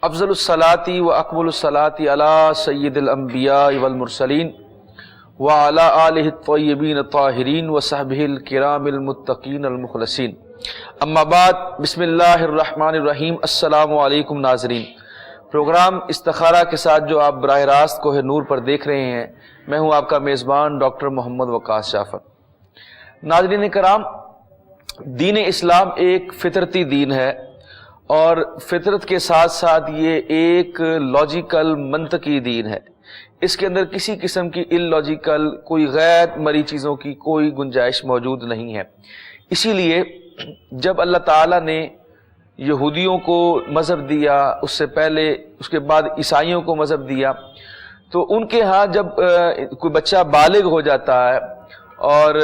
افضل الصلاۃ و اکمل الصلاۃ علی سید الانبیاء والمرسلین وعلی آلہ الطیبین الطاہرین وصحبہ الکرام المتقین المخلصین، اما بعد، بسم اللہ الرحمن الرحیم۔ السلام علیکم ناظرین، پروگرام استخارہ کے ساتھ جو آپ براہ راست کوہ نور پر دیکھ رہے ہیں، میں ہوں آپ کا میزبان ڈاکٹر محمد وقاص جعفر۔ ناظرین کرام، دین اسلام ایک فطرتی دین ہے اور فطرت کے ساتھ ساتھ یہ ایک لاجیکل منطقی دین ہے۔ اس کے اندر کسی قسم کی ان لاجیکل کوئی غیر مری چیزوں کی کوئی گنجائش موجود نہیں ہے۔ اسی لیے جب اللہ تعالیٰ نے یہودیوں کو مذہب دیا، اس سے پہلے اس کے بعد عیسائیوں کو مذہب دیا، تو ان کے ہاں جب کوئی بچہ بالغ ہو جاتا ہے اور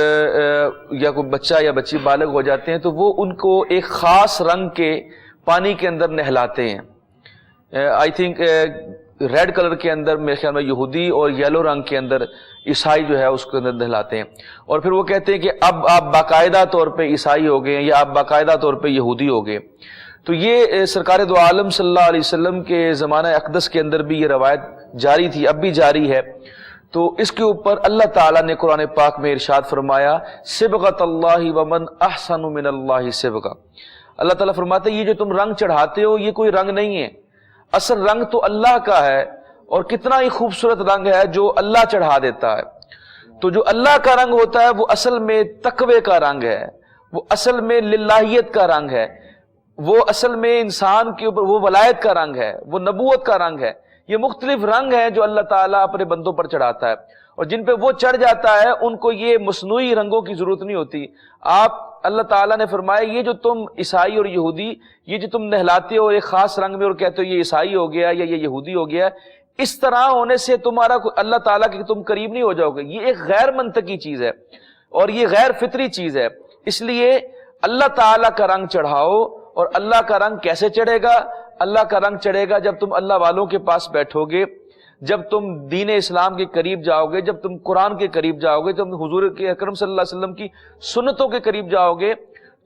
یا کوئی بچہ یا بچی بالغ ہو جاتے ہیں تو وہ ان کو ایک خاص رنگ کے پانی کے اندر نہلاتے ہیں۔ آئی تھنک ریڈ کلر کے اندر میرے خیال میں یہودی اور یلو رنگ کے اندر عیسائی جو ہے اس کے اندر نہلاتے ہیں، اور پھر وہ کہتے ہیں کہ اب آپ باقاعدہ طور پہ عیسائی ہو گئے یا آپ باقاعدہ طور پہ یہودی ہو گئے۔ تو یہ سرکار دو عالم صلی اللہ علیہ وسلم کے زمانہ اقدس کے اندر بھی یہ روایت جاری تھی، اب بھی جاری ہے۔ تو اس کے اوپر اللہ تعالیٰ نے قرآن پاک میں ارشاد فرمایا، صبغۃ اللہ ومن احسن من اللہ صبغۃ۔ اللہ تعالیٰ فرماتے ہیں یہ جو تم رنگ چڑھاتے ہو یہ کوئی رنگ نہیں ہے، اصل رنگ تو اللہ کا ہے، اور کتنا ہی خوبصورت رنگ ہے جو اللہ چڑھا دیتا ہے۔ تو جو اللہ کا رنگ ہوتا ہے وہ اصل میں تقوی کا رنگ ہے، وہ اصل میں للہیت کا رنگ ہے، وہ اصل میں انسان کے اوپر وہ ولایت کا رنگ ہے، وہ نبوت کا رنگ ہے۔ یہ مختلف رنگ ہیں جو اللہ تعالیٰ اپنے بندوں پر چڑھاتا ہے، اور جن پہ وہ چڑھ جاتا ہے ان کو یہ مصنوعی رنگوں کی ضرورت نہیں ہوتی۔ اللہ تعالیٰ نے فرمایا یہ جو تم عیسائی اور یہودی یہ جو تم نہلاتے ہو ایک خاص رنگ میں اور کہتے ہو یہ عیسائی ہو گیا یا یہ یہودی ہو گیا، اس طرح ہونے سے تمہارا اللہ تعالیٰ کے تم قریب نہیں ہو جاؤ گے۔ یہ ایک غیر منطقی چیز ہے اور یہ غیر فطری چیز ہے، اس لیے اللہ تعالیٰ کا رنگ چڑھاؤ۔ اور اللہ کا رنگ کیسے چڑھے گا؟ اللہ کا رنگ چڑھے گا جب تم اللہ والوں کے پاس بیٹھو گے، جب تم دین اسلام کے قریب جاؤ گے، جب تم قرآن کے قریب جاؤ گے، جب تم حضور کے اکرم صلی اللہ علیہ وسلم کی سنتوں کے قریب جاؤ گے،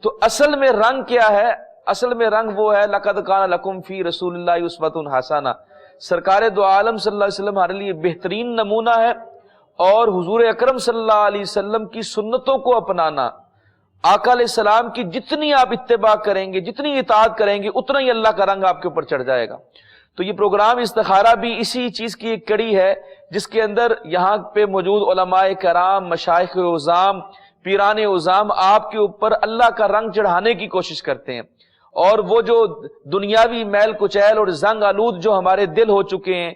تو اصل میں رنگ کیا ہے؟ اصل میں رنگ وہ ہے لقد کان لکم فی رسول اللہ اسوۃ حسنہ۔ سرکار دو عالم صلی اللہ علیہ وسلم ہمارے لیے بہترین نمونہ ہے، اور حضور اکرم صلی اللہ علیہ وسلم کی سنتوں کو اپنانا، آقا علیہ السلام کی جتنی آپ اتباع کریں گے، جتنی اطاعت کریں گے، اتنا ہی اللہ کا رنگ آپ کے اوپر چڑھ جائے گا۔ تو یہ پروگرام استخارہ بھی اسی چیز کی ایک کڑی ہے، جس کے اندر یہاں پہ موجود علماء کرام، مشائخ عظام، پیران عظام آپ کے اوپر اللہ کا رنگ چڑھانے کی کوشش کرتے ہیں، اور وہ جو دنیاوی میل کچیل اور زنگ آلود جو ہمارے دل ہو چکے ہیں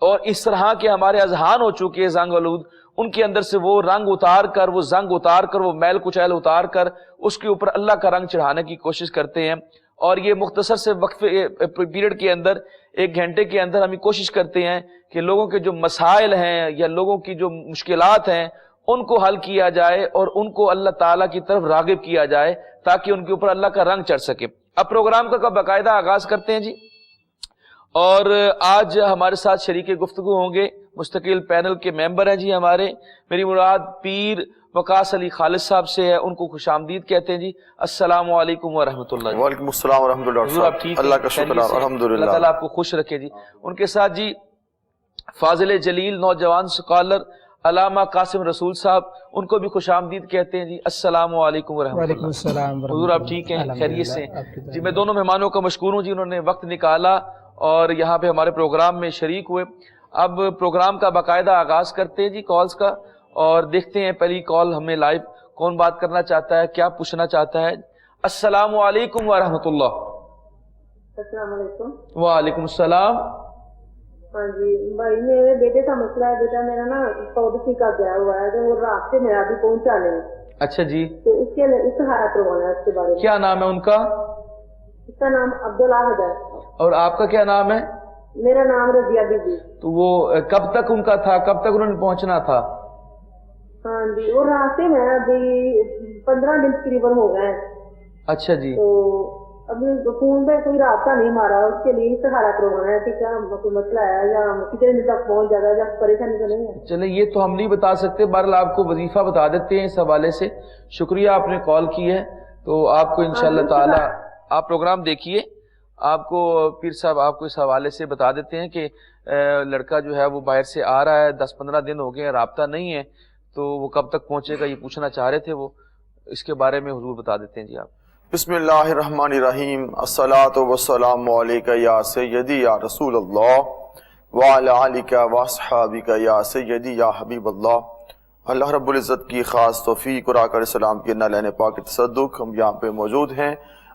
اور اس طرح کے ہمارے اذہان ہو چکے ہیں زنگ آلود، ان کے اندر سے وہ رنگ اتار کر، وہ زنگ اتار کر، وہ میل کچیل اتار کر اس کے اوپر اللہ کا رنگ چڑھانے کی کوشش کرتے ہیں۔ اور یہ مختصر سے وقفے پیریڈ کے اندر، ایک گھنٹے کے اندر ہم کوشش کرتے ہیں کہ لوگوں کے جو مسائل ہیں یا لوگوں کی جو مشکلات ہیں ان کو حل کیا جائے اور ان کو اللہ تعالیٰ کی طرف راغب کیا جائے تاکہ ان کے اوپر اللہ کا رنگ چڑھ سکے۔ اب پروگرام کا باقاعدہ آغاز کرتے ہیں جی، اور آج ہمارے ساتھ شریک گفتگو ہوں گے، مستقل پینل کے ممبر ہیں جی ہمارے، میری مراد پیر وقاص علی خالد صاحب سے ہے، ان کو خوش آمدید کہتے ہیں جی۔ السلام علیکم ورحمۃ اللہ۔ وعلیکم السلام ورحمۃ اللہ۔ آپ ٹھیک؟ اللہ کا شکر ہے، الحمدللہ۔ اللہ تعالیٰ آپ کو خوش رکھے جی۔ ان کے ساتھ جی فاضل جلیل نوجوان سکالر علامہ قاسم رسول صاحب، ان کو بھی خوش آمدید کہتے ہیں جی۔ السلام علیکم ورحمۃ اللہ۔ وعلیکم السلام۔ حضور آپ ٹھیک ہیں؟ خیریت سے جی؟ میں دونوں مہمانوں کا مشکور ہوں جی، انہوں نے وقت نکالا اور یہاں پہ ہمارے پروگرام میں شریک ہوئے۔ اب پروگرام کا باقاعدہ آغاز کرتے ہیں جی کالز کا، اور دیکھتے ہیں پہلی کال ہمیں لائیو کون بات کرنا چاہتا ہے، کیا پوچھنا چاہتا ہے۔ السلام علیکم ورحمۃ اللہ۔ السلام علیکم۔ وعلیکم السلام۔ ہاں جی بھائی، میرے بیٹے کا مسئلہ ہے، بیٹا میرا نا ساؤتھ افریقہ گیا ہوا ہے تو وہ راستے میں ابھی پہنچا نہیں۔ اچھا جی، تو اس کے استخارہ کروانا ہے، اس کے بارے میں۔ کیا نام ہے ان کا؟ اس کا نام عبداللہ ہے۔ اور آپ کا کیا نام ہے؟ میرا نام رضیہ بی بی۔ تو وہ کب تک ان کا تھا، کب تک انہوں نے پہنچنا تھا؟ ہاں جی، وہ راستے میں ابھی 15 دن تقریباً ہو گئے ہیں۔ اچھا جی، تو ابھی فون پہ کوئی رابطہ نہیں ہمارا، اس کے لیے استخارہ کروانا ہے کہ کیا کوئی مسئلہ ہے یا کتنے دن تک پہنچ جائے گا، یا پریشانی تو نہیں ہے؟ چلیں یہ تو ہم نہیں بتا سکتے، بہرحال آپ کو وظیفہ بتا دیتے ہیں اس حوالے سے۔ شکریہ آپ نے کال کی ہے، تو آپ کو انشاءاللہ تعالی آپ پروگرام دیکھیے، آپ کو پیر صاحب آپ کو اس حوالے سے بتا دیتے ہیں کہ لڑکا جو ہے وہ باہر سے آ رہا ہے، 10-15 دن ہو گئے، رابطہ نہیں ہے، تو وہ کب تک پہنچے گا یہ پوچھنا چاہ رہے تھے وہ، اس کے بارے میں حضور بتا دیتے ہیں جی آپ۔ بسم اللہ الرحمن الرحیم، الصلاۃ والسلام علیک یا سیدی یا رسول اللہ وعلی آلک واصحابک یا سیدی یا حبیب اللہ۔ اللہ رب العزت کی خاص توفیق اور آقا علیہ السلام کے نالین پاک کے تصدق ہم یہاں پہ موجود ہیں۔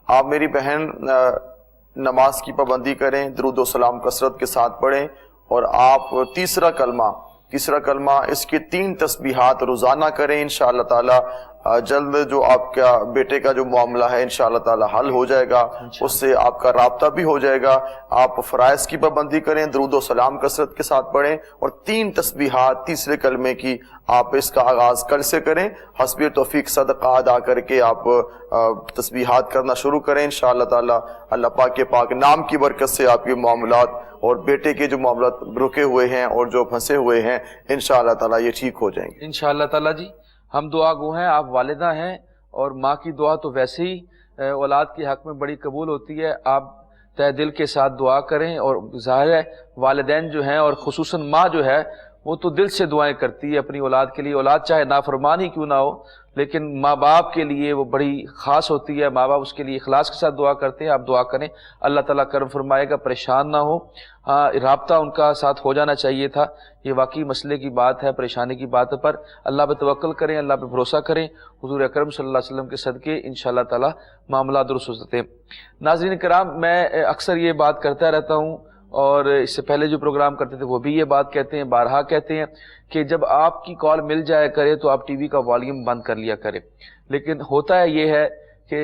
آپ میری بہن نماز کی پابندی کریں، درود و سلام کثرت کے ساتھ پڑھیں، اور آپ تیسرا کلمہ اس کی 3 تسبیحات روزانہ کریں، انشاءاللہ تعالی جلد جو آپ کا بیٹے کا جو معاملہ ہے انشاءاللہ تعالی حل ہو جائے گا، اس سے آپ کا رابطہ بھی ہو جائے گا۔ آپ فرائض کی پابندی کریں، درود و سلام کثرت کے ساتھ پڑھیں، اور 3 تسبیحات تیسرے کلمے کی آپ اس کا آغاز کل سے کریں۔ حسب توفیق صدقہ ادا کر کے آپ تسبیحات کرنا شروع کریں انشاءاللہ تعالی۔ اللہ پاک کے پاک نام کی برکت سے آپ کے معاملات اور بیٹے کے جو معاملات رکے ہوئے ہیں اور جو پھنسے ہوئے ہیں انشاءاللہ تعالی یہ ٹھیک ہو جائیں گے انشاءاللہ تعالی جی۔ ہم دعا گو ہیں، آپ والدہ ہیں، اور ماں کی دعا تو ویسے ہی اولاد کے حق میں بڑی قبول ہوتی ہے۔ آپ تہ دل کے ساتھ دعا کریں، اور ظاہر ہے والدین جو ہیں اور خصوصاً ماں جو ہے وہ تو دل سے دعائیں کرتی ہے اپنی اولاد کے لیے، اولاد چاہے نافرمان ہی کیوں نہ ہو، لیکن ماں باپ کے لیے وہ بڑی خاص ہوتی ہے، ماں باپ اس کے لیے اخلاص کے ساتھ دعا کرتے ہیں۔ آپ دعا کریں، اللہ تعالیٰ کرم فرمائے گا، پریشان نہ ہو۔ رابطہ ان کا ساتھ ہو جانا چاہیے تھا، یہ واقعی مسئلے کی بات ہے، پریشانی کی بات ہے، پر اللہ پہ توکل کریں، اللہ پہ بھروسہ کریں، حضور اکرم صلی اللہ علیہ وسلم کے صدقے انشاءاللہ تعالیٰ معاملات درست ہو سکتے ہیں۔ ناظرین کرام، میں اکثر یہ بات کرتا رہتا ہوں، اور اس سے پہلے جو پروگرام کرتے تھے وہ بھی یہ بات کہتے ہیں، بارہا کہتے ہیں کہ جب آپ کی کال مل جائے کرے تو آپ ٹی وی کا والیوم بند کر لیا کرے، لیکن ہوتا ہے یہ ہے کہ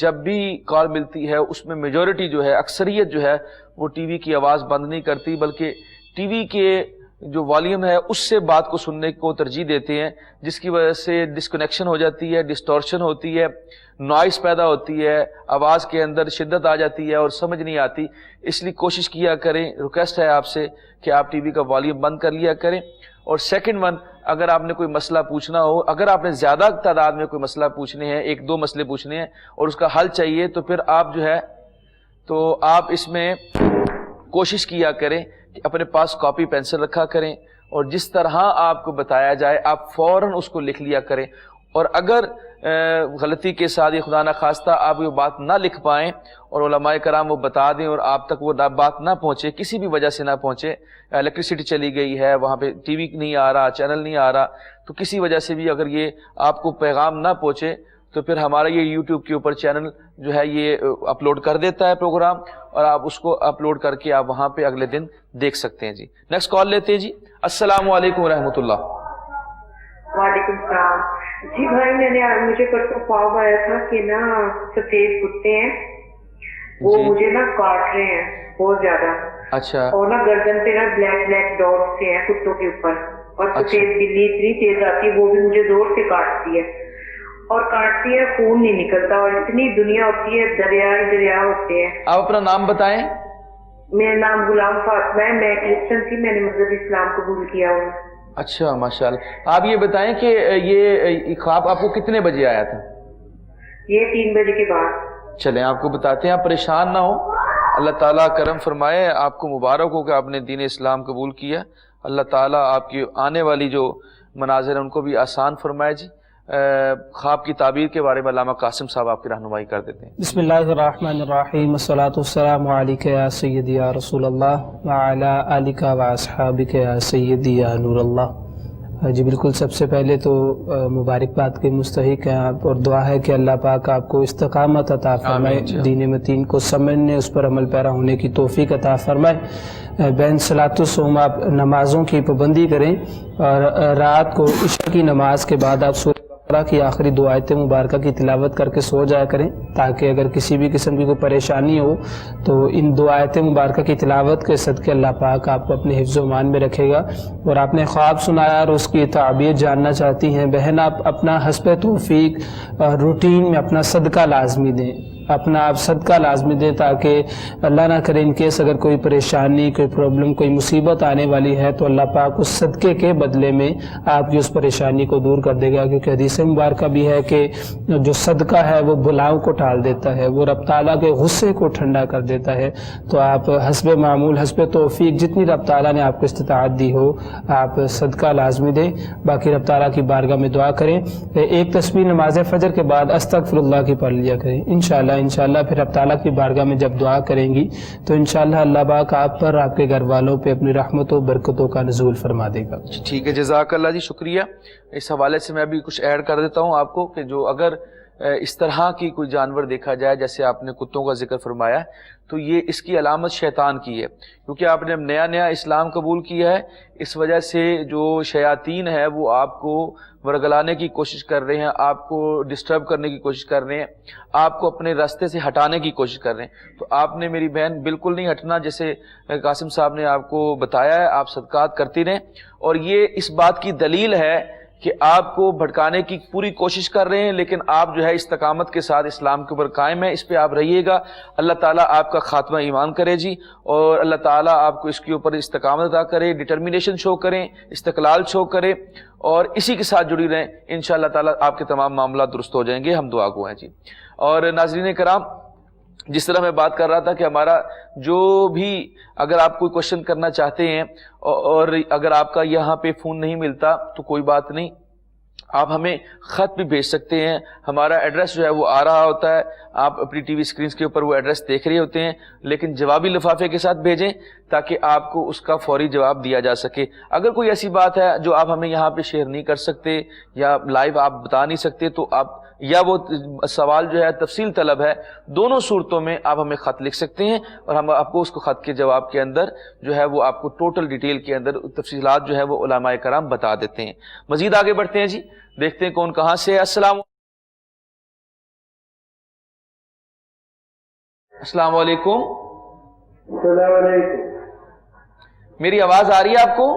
جب بھی کال ملتی ہے اس میں میجورٹی جو ہے، اکثریت جو ہے وہ ٹی وی کی آواز بند نہیں کرتی، بلکہ ٹی وی کے جو والیوم ہے اس سے بات کو سننے کو ترجیح دیتے ہیں، جس کی وجہ سے ڈسکنیکشن ہو جاتی ہے، ڈسٹورشن ہوتی ہے، نوائز پیدا ہوتی ہے، آواز کے اندر شدت آ جاتی ہے اور سمجھ نہیں آتی۔ اس لیے کوشش کیا کریں، ریکویسٹ ہے آپ سے کہ آپ ٹی وی کا والیوم بند کر لیا کریں۔ اور سیکنڈ ون، اگر آپ نے کوئی مسئلہ پوچھنا ہو، اگر آپ نے زیادہ تعداد میں کوئی مسئلہ پوچھنے ہیں، 1-2 مسئلے پوچھنے ہیں اور اس کا حل چاہیے، تو پھر آپ جو ہے تو آپ اس میں کوشش کیا کریں کہ اپنے پاس کاپی پینسل رکھا کریں، اور جس طرح آپ کو بتایا جائے آپ فوراً اس کو لکھ لیا کریں۔ اور اگر غلطی کے ساتھ، خدا نخواستہ، آپ یہ بات نہ لکھ پائیں اور علماء کرام وہ بتا دیں اور آپ تک وہ بات نہ پہنچے، کسی بھی وجہ سے نہ پہنچے، الیکٹریسٹی چلی گئی ہے، وہاں پہ ٹی وی نہیں آ رہا، چینل نہیں آ رہا، تو کسی وجہ سے بھی اگر یہ آپ کو پیغام نہ پہنچے تو پھر ہمارا یہ یوٹیوب کے اوپر چینل جو ہے یہ اپلوڈ کر دیتا ہے پروگرام، اور آپ اس کو اپلوڈ کر کے آپ وہاں پہ اگلے دن دیکھ سکتے ہیں جی۔ نیکسٹ کال لیتے ہیں جی۔ السلام علیکم ورحمۃ اللہ۔ وعلیکم السلام جی بھائی، مجھے پرسوں خواب آیا تھا کہ نا سفید کتے ہیں وہ مجھے نا کاٹ رہے ہیں بہت زیادہ، اچھا، اور نا گردن پہ نا بلیک ڈاٹس سے ہیں کتوں کے اوپر، اور سفید بلی اتنی تیز آتی ہے وہ بھی مجھے زور سے کاٹتی ہے، اور کاٹتی ہے خون نہیں نکلتا، اور اتنی دنیا ہوتی ہے، دریا ہوتے ہیں۔ آپ اپنا نام بتائیں۔ میرا نام غلام فاطمہ ہے، میں کرسچن تھی، میں نے مذہب اسلام قبول کیا ہوں۔ اچھا، ماشاءاللہ۔ آپ یہ بتائیں کہ یہ خواب آپ کو کتنے بجے آیا تھا؟ یہ 3 بجے کے بعد۔ چلیں آپ کو بتاتے ہیں، آپ پریشان نہ ہو، اللہ تعالیٰ کرم فرمائے، آپ کو مبارک ہو کہ آپ نے دین اسلام قبول کیا، اللہ تعالیٰ آپ کی آنے والی جو مناظر ہیں ان کو بھی آسان فرمائے جی۔ خواب کی تعبیر کے بارے میں علامہ قاسم صاحب آپ کی رہنمائی کر دیتے ہیں۔ بسم اللہ الرحمن الرحیم، والصلاۃ والسلام علیک یا سیدی یا رسول اللہ وعلی آلک واصحابک یا سیدی یا نور اللہ۔ جی بالکل، سب سے پہلے تو مبارکباد کے مستحق ہیں آپ، اور دعا ہے کہ اللہ پاک آپ کو استقامت عطا فرمائے، دین متین کو سمجھنے، اس پر عمل پیرا ہونے کی توفیق عطا فرمائے۔ بین صلاۃ الصوم آپ نمازوں کی پابندی کریں، اور رات کو عشاء کی نماز کے بعد آپ سورہ بقرہ کی آخری 2 آیتیں مبارکہ کی تلاوت کر کے سو جایا کریں، تاکہ اگر کسی بھی قسم کی کوئی پریشانی ہو تو ان 2 آیتیں مبارکہ کی تلاوت کے صدقے اللہ پاک آپ کو اپنے حفظ و امان میں رکھے گا۔ اور آپ نے خواب سنایا اور اس کی تعبیر جاننا چاہتی ہیں بہن، آپ اپنا حسب توفیق روٹین میں اپنا صدقہ لازمی دیں۔ اپنا آپ صدقہ لازمی دیں، تاکہ اللہ نہ کرے ان کیس اگر کوئی پریشانی، کوئی پرابلم، کوئی مصیبت آنے والی ہے تو اللہ پاک اس صدقے کے بدلے میں آپ کی اس پریشانی کو دور کر دے گا، کیونکہ حدیث مبارکہ بھی ہے کہ جو صدقہ ہے وہ بلاؤں کو ٹال دیتا ہے، وہ رب تعالیٰ کے غصے کو ٹھنڈا کر دیتا ہے۔ تو آپ حسب معمول، حسب توفیق، جتنی رب تعالیٰ نے آپ کو استطاعت دی ہو آپ صدقہ لازمی دیں، باقی رب تعالیٰ کی بارگاہ میں دعا کریں۔ ایک تسبیح نماز فجر کے بعد استغفر اللہ کی پڑھ لیا کریں، انشاءاللہ پھر رب تعالیٰ کی بارگاہ میں جب دعا کریں گی تو انشاءاللہ اللہ پاک آپ پر، آپ کے گھر والوں پہ اپنی رحمت و برکتوں کا نزول فرما دے گا۔ ٹھیک ہے، جزاک اللہ جی، شکریہ۔ اس حوالے سے میں بھی کچھ ایڈ کر دیتا ہوں آپ کو کہ جو اگر اس طرح کی کوئی جانور دیکھا جائے جیسے آپ نے کتوں کا ذکر فرمایا تو یہ اس کی علامت شیطان کی ہے، کیونکہ آپ نے نیا اسلام قبول کیا ہے، اس وجہ سے جو شیاطین ہے وہ آپ کو ورگلانے کی کوشش کر رہے ہیں، آپ کو ڈسٹرب کرنے کی کوشش کر رہے ہیں، آپ کو اپنے راستے سے ہٹانے کی کوشش کر رہے ہیں۔ تو آپ نے میری بہن بالکل نہیں ہٹنا، جیسے قاسم صاحب نے آپ کو بتایا ہے، آپ صدقات کرتی رہیں، اور یہ اس بات کی دلیل ہے کہ آپ کو بھٹکانے کی پوری کوشش کر رہے ہیں، لیکن آپ جو ہے استقامت کے ساتھ اسلام کے اوپر قائم ہیں، اس پہ آپ رہیے گا، اللہ تعالیٰ آپ کا خاتمہ ایمان کرے جی، اور اللہ تعالیٰ آپ کو اس کے اوپر استقامت عطا کرے، ڈٹرمنیشن شو کریں، استقلال شو کرے، اور اسی کے ساتھ جڑی رہیں، انشاءاللہ تعالیٰ آپ کے تمام معاملات درست ہو جائیں گے، ہم دعا گو ہیں جی۔ اور ناظرین کرام، جس طرح میں بات کر رہا تھا کہ ہمارا جو بھی اگر آپ کوئی کوشچن کرنا چاہتے ہیں اور اگر آپ کا یہاں پہ فون نہیں ملتا تو کوئی بات نہیں، آپ ہمیں خط بھی بھیج سکتے ہیں، ہمارا ایڈریس جو ہے وہ آ رہا ہوتا ہے، آپ اپنی ٹی وی سکرینز کے اوپر وہ ایڈریس دیکھ رہے ہوتے ہیں، لیکن جوابی لفافے کے ساتھ بھیجیں تاکہ آپ کو اس کا فوری جواب دیا جا سکے۔ اگر کوئی ایسی بات ہے جو آپ ہمیں یہاں پہ شیئر نہیں کر سکتے یا لائیو آپ بتا نہیں سکتے تو آپ، یا وہ سوال جو ہے تفصیل طلب ہے، دونوں صورتوں میں آپ ہمیں خط لکھ سکتے ہیں اور ہم آپ کو اس کو خط کے جواب کے اندر جو ہے وہ آپ کو ٹوٹل ڈیٹیل کے اندر تفصیلات جو ہے وہ علماء کرام بتا دیتے ہیں۔ مزید آگے بڑھتے ہیں جی، دیکھتے ہیں کون کہاں سے ہے۔ السلام علیکم۔ السلام علیکم۔ میری آواز آ رہی ہے آپ کو؟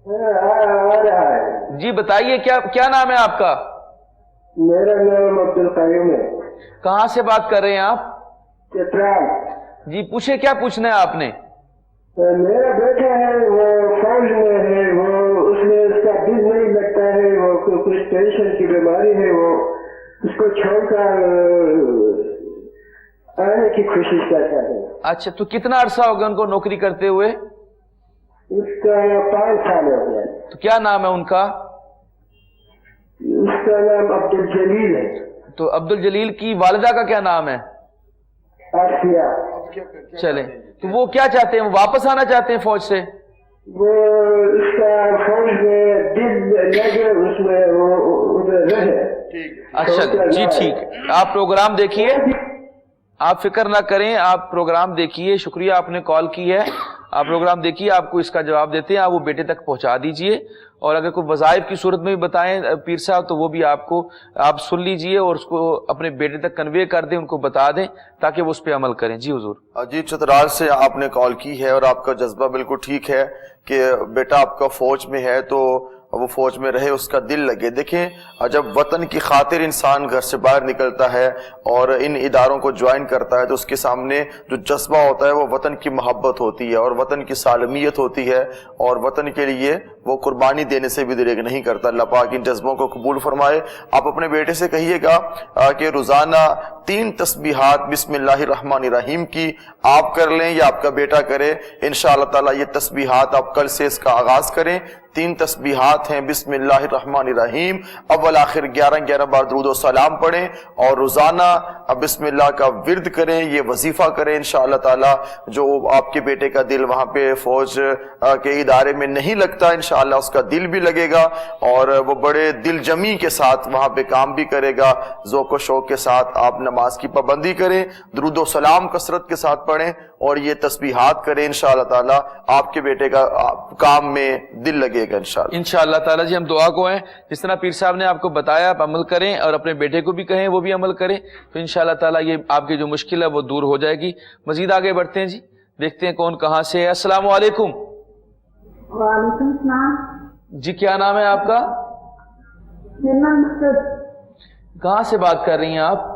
آ رہا ہے جی بتائیے، کیا نام ہے آپ کا؟ میرا نام عبد القیوم ہے۔ کہاں سے بات کر رہے ہیں آپ؟ چترال۔ جی پوچھے، کیا پوچھنا ہے آپ نے؟ میرا بیٹا ہے وہ فوج میں ہے، وہ اس میں اس کا دل نہیں لگتا ہے، وہ کچھ ٹینشن کی بیماری ہے، وہ اس کو چھوڑ کر آنے کی کوشش کرتا ہے۔ اچھا، تو کتنا عرصہ ہوگا ان کو نوکری کرتے ہوئے؟ اس کا 5 سال ہو گیا۔ تو کیا نام ہے ان کا؟ اس کا نام عبد الجلیل ہے۔ تو عبد الجلیل کی والدہ کا کیا نام ہے؟ آسیہ۔ چلیں، تو وہ کیا چاہتے ہیں؟ وہ واپس آنا چاہتے ہیں فوج سے؟ وہ اس کا فوج میں دل لگے، اس میں وہ ادھر رہے۔ اچھا جی، ٹھیک ہے، آپ پروگرام دیکھیے، آپ فکر نہ کریں، آپ پروگرام دیکھیے، شکریہ آپ نے کال کی ہے، آپ پروگرام دیکھیے، آپ کو اس کا جواب دیتے ہیں، آپ وہ بیٹے تک پہنچا دیجئے، اور اگر کوئی وظائف کی صورت میں بھی بتائیں پیر صاحب تو وہ بھی آپ سن لیجئے اور اس کو اپنے بیٹے تک کنوے کر دیں، ان کو بتا دیں تاکہ وہ اس پہ عمل کریں۔ جی حضور۔ جی چترال سے آپ نے کال کی ہے اور آپ کا جذبہ بالکل ٹھیک ہے کہ بیٹا آپ کا فوج میں ہے تو وہ فوج میں رہے، اس کا دل لگے۔ دیکھیں، جب وطن کی خاطر انسان گھر سے باہر نکلتا ہے اور ان اداروں کو جوائن کرتا ہے تو اس کے سامنے جو جذبہ ہوتا ہے وہ وطن کی محبت ہوتی ہے اور وطن کی سالمیت ہوتی ہے، اور وطن کے لیے وہ قربانی دینے سے بھی دریغ نہیں کرتا۔ اللہ پاک ان جذبوں کو قبول فرمائے۔ آپ اپنے بیٹے سے کہیے گا کہ روزانہ 3 تسبیحات بسم اللہ الرحمن الرحیم کی آپ کر لیں یا آپ کا بیٹا کرے، انشاءاللہ تعالی یہ تسبیحات آپ کل سے اس کا آغاز کریں۔ 3 تسبیحات ہیں بسم اللہ الرحمن الرحیم، اول آخر 11 بار درود و سلام پڑھیں اور روزانہ بسم اللہ کا ورد کریں، یہ وظیفہ کریں انشاءاللہ تعالی۔ جو آپ کے بیٹے کا دل وہاں پہ فوج کے ادارے میں نہیں لگتا، انشاءاللہ اس کا دل بھی لگے گا اور وہ بڑے دل جمی کے ساتھ وہاں پہ کام بھی کرے گا۔ ذوق و شوق کے ساتھ آپ نماز کی پابندی کریں، درود و سلام کثرت کے ساتھ پڑھیں اور یہ تسبیحات کریں، انشاءاللہ تعالی آپ کے بیٹے کا کام میں دل لگے گا انشاءاللہ۔ انشاءاللہ تعالی جی، ہم دعا کو ہیں جس طرح پیر صاحب نے آپ کو بتایا آپ عمل کریں اور اپنے بیٹے کو بھی کہیں وہ بھی عمل کریں تو انشاءاللہ تعالی یہ آپ کی جو مشکل ہے وہ دور ہو جائے گی۔ مزید آگے بڑھتے ہیں جی، دیکھتے ہیں کون کہاں سے ہے۔ السلام علیکم۔ وعلیکم السلام۔ جی کیا نام ہے آپ کا؟ میرا نام مقصد۔ کہاں سے بات کر رہی ہیں آپ؟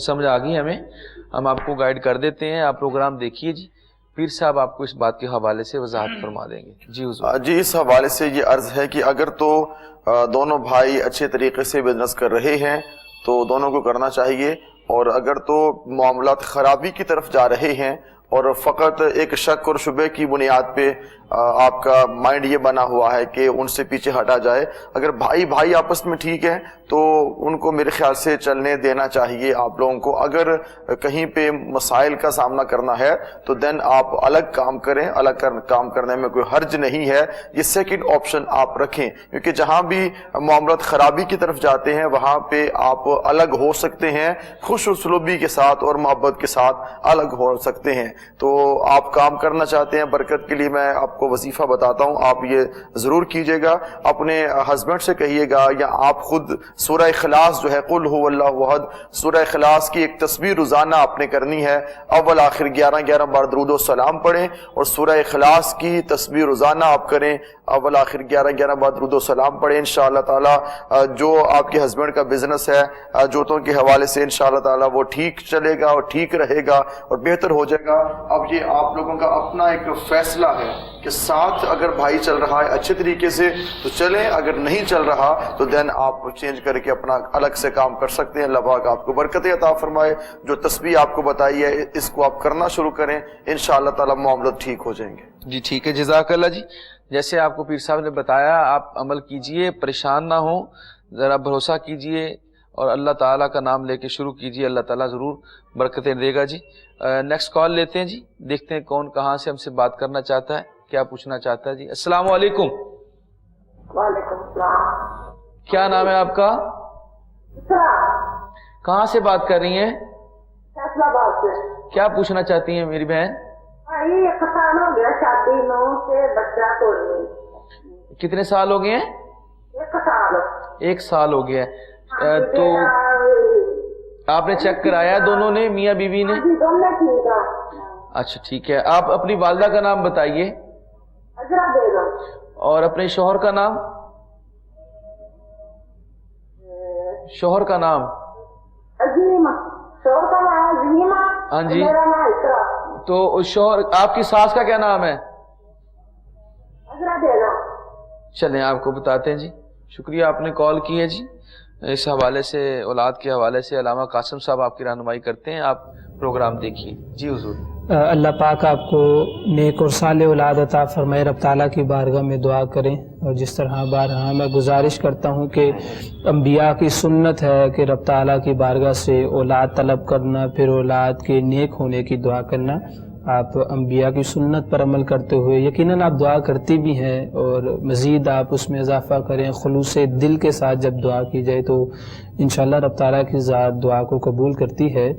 سمجھ آ گئی ہمیں, ہم آپ کو گائیڈ کر دیتے ہیں, آپ پروگرام دیکھیے جی. پیر صاحب آپ کو اس بات کے حوالے سے وضاحت فرما دیں گے. جی حضور. جی اس حوالے سے یہ عرض ہے کہ اگر تو دونوں بھائی اچھے طریقے سے بزنس کر رہے ہیں تو دونوں کو کرنا چاہیے, اور اگر تو معاملات خرابی کی طرف جا رہے ہیں اور فقط ایک شک اور شبہ کی بنیاد پہ آپ کا مائنڈ یہ بنا ہوا ہے کہ ان سے پیچھے ہٹا جائے, اگر بھائی بھائی آپس میں ٹھیک ہیں تو ان کو میرے خیال سے چلنے دینا چاہیے آپ لوگوں کو. اگر کہیں پہ مسائل کا سامنا کرنا ہے تو دین آپ الگ کام کریں, الگ کام کرنے میں کوئی حرج نہیں ہے. یہ سیکنڈ آپشن آپ رکھیں, کیونکہ جہاں بھی معاملات خرابی کی طرف جاتے ہیں وہاں پہ آپ الگ ہو سکتے ہیں, خوش اسلوبی کے ساتھ اور محبت کے ساتھ الگ ہو سکتے ہیں. تو آپ کام کرنا چاہتے ہیں برکت کے لیے, میں آپ کو وظیفہ بتاتا ہوں, آپ یہ ضرور کیجئے گا. اپنے ہسبینڈ سے کہیے گا یا آپ خود سورہ اخلاص جو ہے قل هو اللہ احد, سورہ اخلاص کی ایک تسبیح روزانہ آپ نے کرنی ہے. اول آخر 11 بار درود و سلام پڑھیں اور سورہ اخلاص کی تسبیح روزانہ آپ کریں. اول آخر 11 بار درود و سلام پڑھیں. انشاءاللہ تعالی جو آپ کے ہسبینڈ کا بزنس ہے جوتوں کے حوالے سے انشاءاللہ تعالی وہ ٹھیک چلے گا اور ٹھیک رہے گا اور بہتر ہو جائے گا. اب یہ آپ لوگوں کا اپنا ایک فیصلہ ہے کہ ساتھ اگر بھائی چل رہا ہے اچھے طریقے سے تو چلیں, اگر نہیں چل رہا تو دین آپ چینج کر کے اپنا الگ سے کام کر سکتے ہیں. اللہ پاک آپ کو برکت عطا فرمائے. جو تسبیح آپ کو بتائی ہے اس کو آپ کرنا شروع کریں, انشاءاللہ تعالی معاملات ٹھیک ہو جائیں گے. جی ٹھیک ہے, جزاک اللہ جی. جیسے آپ کو پیر صاحب نے بتایا آپ عمل کیجئے, پریشان نہ ہوں, ذرا بھروسہ کیجئے اور اللہ تعالیٰ کا نام لے کے شروع کیجئے, اللہ تعالیٰ ضرور برکتیں دے گا. جی نیکسٹ کال لیتے ہیں جی, دیکھتے ہیں کون کہاں سے ہم سے بات کرنا چاہتا ہے, کیا پوچھنا چاہتا ہے. جی السلام علیکم. وعلیکم السلام. کیا نام ہے آپ کا؟ کہاں سے بات کر رہی ہیں؟ فیصلہ آباد سے. کیا پوچھنا چاہتی ہیں میری بہن؟ یہ 1 سال ہو گیا شادی نو سے بچہ کوئی نہیں. کتنے سال ہو گئے ہیں؟ 1 سال. 1 سال ہو گیا ہے. تو آپ نے چیک کرایا دونوں نے, میاں بیوی نے؟ دونوں ٹھیک ہے. اچھا ٹھیک ہے. آپ اپنی والدہ کا نام بتائیے. اجرا بیگم. اور اپنے شوہر کا نام؟ شوہر کا نام؟ عظیم. شوہر کا نام عظیم. ہاں جی. میرا نام اقرا. تو شوہر آپ کی ساس کا کیا نام ہے؟ اجرا بیگم. چلیں آپ کو بتاتے ہیں جی. شکریہ آپ نے کال کی ہے جی. اس حوالے سے اولاد کے حوالے سے علامہ قاسم صاحب آپ کی رہنمائی کرتے ہیں, آپ پروگرام دیکھیے. جی حضور. اللہ پاک آپ کو نیک اور صالح اولاد عطا فرمائے. رب تعالیٰ کی بارگاہ میں دعا کریں, اور جس طرح بارہا میں گزارش کرتا ہوں کہ انبیاء کی سنت ہے کہ رب تعالیٰ کی بارگاہ سے اولاد طلب کرنا, پھر اولاد کے نیک ہونے کی دعا کرنا. آپ انبیاء کی سنت پر عمل کرتے ہوئے یقیناً آپ دعا کرتی بھی ہیں, اور مزید آپ اس میں اضافہ کریں. خلوص دل کے ساتھ جب دعا کی جائے تو انشاءاللہ رب تعالیٰ کی ذات دعا کو قبول کرتی ہے.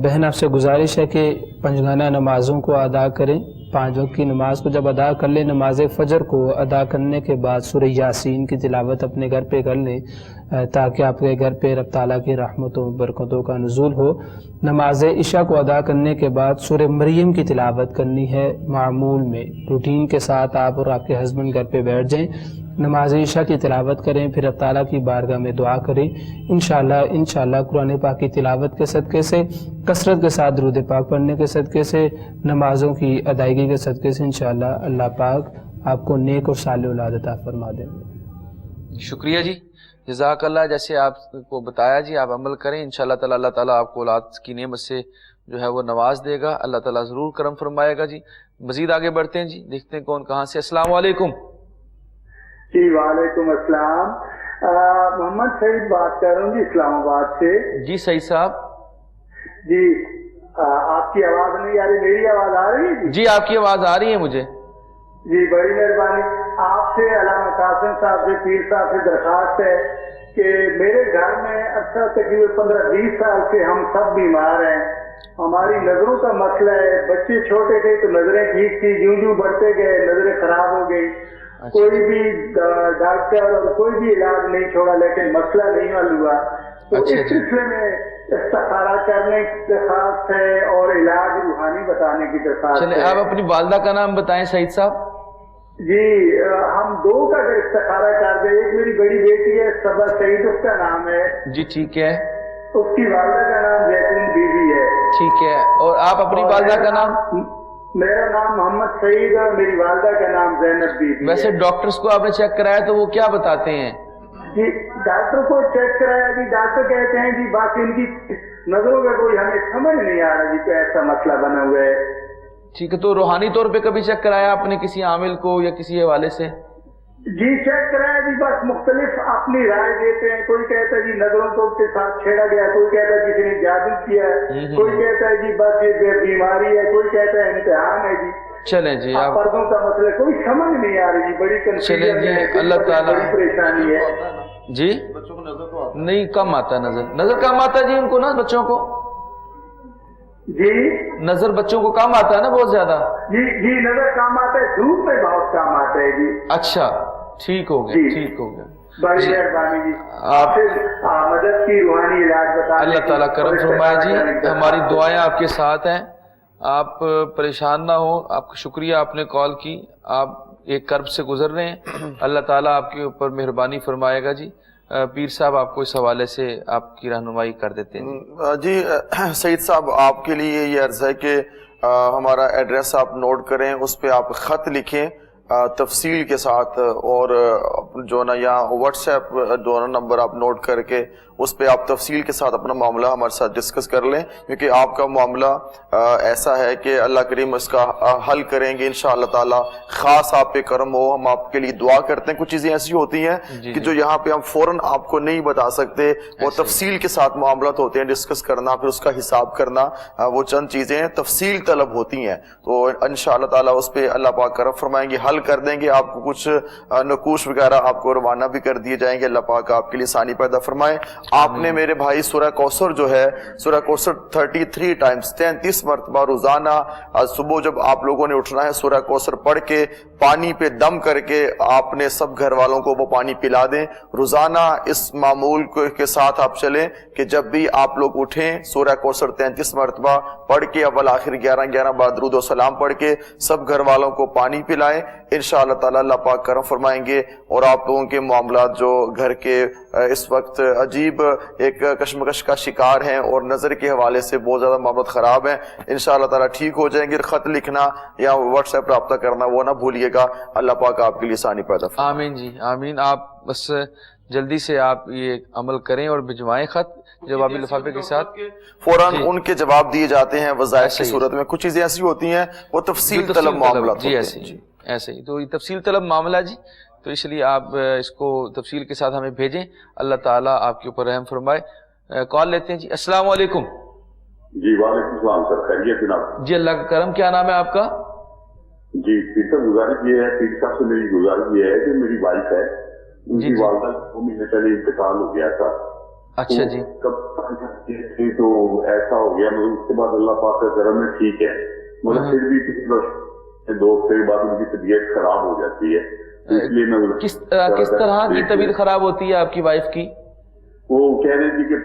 بہن آپ سے گزارش ہے کہ 5 گانہ نمازوں کو ادا کریں. 5 وقت کی نماز کو جب ادا کر لیں, نماز فجر کو ادا کرنے کے بعد سورہ یاسین کی تلاوت اپنے گھر پہ کر لیں, تاکہ آپ کے گھر پہ رب تعالیٰ کی رحمتوں برکتوں کا نزول ہو. نماز عشاء کو ادا کرنے کے بعد سورہ مریم کی تلاوت کرنی ہے. معمول میں روٹین کے ساتھ آپ اور آپ کے ہسبینڈ گھر پہ بیٹھ جائیں, نماز عشاء کی تلاوت کریں, پھر رب تعالیٰ کی بارگاہ میں دعا کریں. انشاءاللہ قرآن پاک کی تلاوت کے صدقے سے, کثرت کے ساتھ درود پاک پڑھنے کے صدقے سے, نمازوں کی ادائیگی کے صدقے سے انشاءاللہ اللہ پاک آپ کو نیک اور صالح اولاد عطا فرما دیں گے. شکریہ جی, جزاک اللہ. جیسے آپ کو بتایا جی آپ عمل کریں, انشاءاللہ تعالی اللہ تعالیٰ آپ کو اولاد کی نعمت سے جو ہے وہ نواز دے گا. اللہ تعالیٰ ضرور کرم فرمائے گا. جی مزید آگے بڑھتے ہیں جی, دیکھتے ہیں کون کہاں سے. السلام علیکم. جی وعلیکم السلام. محمد سعید بات کر رہا ہوں جی اسلام آباد سے. جی سعید صاحب. جی آپ کی آواز نہیں آ رہی, میری آواز آ رہی ہے؟ جی آپ کی آواز آ رہی ہے مجھے. جی بڑی مہربانی. آپ سے علامہ قاسم صاحب سے, پیر صاحب سے درخواست ہے کہ میرے گھر میں اکثر تقریباً 15-20 سال سے ہم سب بیمار ہیں. ہماری نظروں کا مسئلہ ہے. بچے چھوٹے تھے تو نظریں ٹھیک تھی, یوں یوں بڑھتے گئے نظریں خراب ہو گئی. کوئی بھی ڈاکٹر اور کوئی بھی علاج نہیں چھوڑا, لیکن مسئلہ نہیں حل ہوا. تو اس سلسلے میں استخارہ کرنے کی درخواست ہے اور علاج روحانی بتانے کی درخواست ہے. چلے آپ اپنی والدہ کا نام بتائیں سعید صاحب. جی ہم 2 کا اگر استخارہ کر دیں. ایک میری بڑی بیٹی ہے صبا سعید, اس کا نام ہے. جی ٹھیک ہے. اس کی والدہ کا نام زیتون بیوی ہے. ٹھیک ہے, اور آپ اپنی والدہ کا نام؟ میرا نام محمد سعید اور میری والدہ کا نام زینب بیوی. ویسے ڈاکٹرز کو آپ نے چیک کرایا تو وہ کیا بتاتے ہیں؟ جی ڈاکٹر کو چیک کرایا جی, ڈاکٹر کہتے ہیں جی باقی ان کی نظروں کا کوئی ہمیں سمجھ نہیں آ رہا جی کہ ایسا مسئلہ بنا ہوا ہے. ٹھیک ہے, تو روحانی طور پہ کبھی چیک کرایا آپ نے کسی عامل کو یا کسی حوالے سے؟ جی چیک کرایا جی, بس مختلف اپنی رائے دیتے ہیں. کوئی کہتا ہے جی نظروں کو کے ساتھ چھیڑا گیا, کوئی کہتا ہے کسی نے جادو کیا ہے, کوئی کہتا ہے جی بس یہ بیماری ہے, کوئی کہتا ہے امتحان ہے. جی چلیں جی آپ پردوں کا مسئلہ کوئی سمجھ نہیں آ رہی جی, بڑی کنفیوژن ہے, اللہ تعالیٰ بڑی پریشانی ہے. جی نہیں کم آتا ہے, نظر کم آتا ہے جی ان کو نا, بچوں کو جی نظر بچوں کو کم آتا ہے نا بہت زیادہ. جی نظر کام آتا ہے, دھوپ میں بہت کام آتا ہے جی. اچھا ٹھیک ہو گیا, ٹھیک ہو گیا, بڑی مہربانی جی. آپ مدد کی روحانی علاج بتا. اللہ تعالیٰ کرم فرمائے جی, ہماری دعائیں آپ کے ساتھ ہیں, آپ پریشان نہ ہوں. آپ کا شکریہ, آپ نے کال کی, آپ ایک کرب سے گزر رہے ہیں, اللہ تعالیٰ آپ کے اوپر مہربانی فرمائے گا. جی پیر صاحب آپ کو اس حوالے سے آپ کی رہنمائی کر دیتے ہیں. جی سعید صاحب, آپ کے لیے یہ عرض ہے کہ ہمارا ایڈریس آپ نوٹ کریں, اس پہ آپ خط لکھیں تفصیل کے ساتھ, اور جو نا یہاں واٹس ایپ دونوں نمبر آپ نوٹ کر کے اس پہ آپ تفصیل کے ساتھ اپنا معاملہ ہمارے ساتھ ڈسکس کر لیں, کیونکہ آپ کا معاملہ ایسا ہے کہ اللہ کریم اس کا حل کریں گے انشاءاللہ تعالی. خاص آپ پہ کرم ہو, ہم آپ کے لیے دعا کرتے ہیں. کچھ چیزیں ایسی ہوتی ہیں کہ جو یہاں پہ ہم فوراً آپ کو نہیں بتا سکتے, وہ تفصیل کے ساتھ معاملات ہوتے ہیں, ڈسکس کرنا, پھر اس کا حساب کرنا, وہ چند چیزیں تفصیل طلب ہوتی ہیں. تو انشاءاللہ تعالی اس پہ اللہ پاک کرم فرمائیں گے, حل کر دیں گے. آپ کو کچھ نقوش وغیرہ آپ کو روانہ بھی کر دیے جائیں گے. اللہ پاک آپ کے لیے آسانی پیدا فرمائے. آپ نے میرے بھائی سورہ کوثر جو ہے, سورہ کوثر 33 ٹائمز 33 مرتبہ روزانہ صبح جب آپ لوگوں نے اٹھنا ہے, سورہ کوثر پڑھ کے پانی پہ دم کر کے آپ نے سب گھر والوں کو وہ پانی پلا دیں. روزانہ اس معمول کے ساتھ آپ چلیں کہ جب بھی آپ لوگ اٹھیں سورہ کوثر 33 مرتبہ پڑھ کے اول آخر 11 بار درود و سلام پڑھ کے سب گھر والوں کو پانی پلائیں. انشاءاللہ تعالی اللہ پاک کرم فرمائیں گے, اور آپ لوگوں کے معاملات جو گھر کے اس وقت عجیب ایک کشمکش کا شکار ہیں اور نظر کے حوالے سے بہت زیادہ معاملات خراب ہیں, انشاءاللہ تعالی ٹھیک ہو جائیں گے. خط لکھنا یا واٹس ایپ رابطہ کرنا وہ نہ بھولیے گا. اللہ پاک آپ کے لیے آسانی پیدا فرمائے. آمین جی آمین. آپ بس جلدی سے آپ یہ عمل کریں اور بھجوائیں خط جوابی لفافے کے ساتھ, فوراً ان کے جواب دیے جاتے ہیں وظائف کی صورت میں. کچھ چیزیں ایسی ہوتی ہیں وہ تفصیل طلب معاملات جی ایسے ہی ایسے ہی, تو یہ تفصیل طلب معاملہ جی, تو اس لیے آپ اس کو تفصیل کے ساتھ ہمیں بھیجیں. اللہ تعالیٰ آپ کے اوپر رحم فرمائے. کال لیتے ہیں جی. السلام علیکم. جی وعلیکم السلام سر, خیریت جناب؟ جی اللہ کا کرم. کیا نام ہے آپ کا؟ جی پیر صاحب گزارش یہ ہے, پیر صاحب سے میری گزارش یہ ہے کہ میری وائف ہے, ان کی والدہ 2 مہینے پہلے انتقال ہو گیا تھا. اچھا جی. تو ایسا ہو گیا, مگر اس کے بعد اللہ پاک کا کرم ہے ٹھیک ہے, مگر پھر بھی کسی 2 ہفتے کے بعد ان کی طبیعت خراب ہو جاتی ہے. اس لیے میں کس طرح کی طبیعت خراب ہوتی ہے آپ کی وائف کی؟ وہ کہہ رہے تھے کہ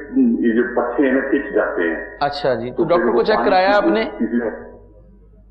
یہ جو پٹھے ہیں نا کھچ جاتے ہیں. اچھا جی, تو ڈاکٹر کو چیک کرایا آپ نے؟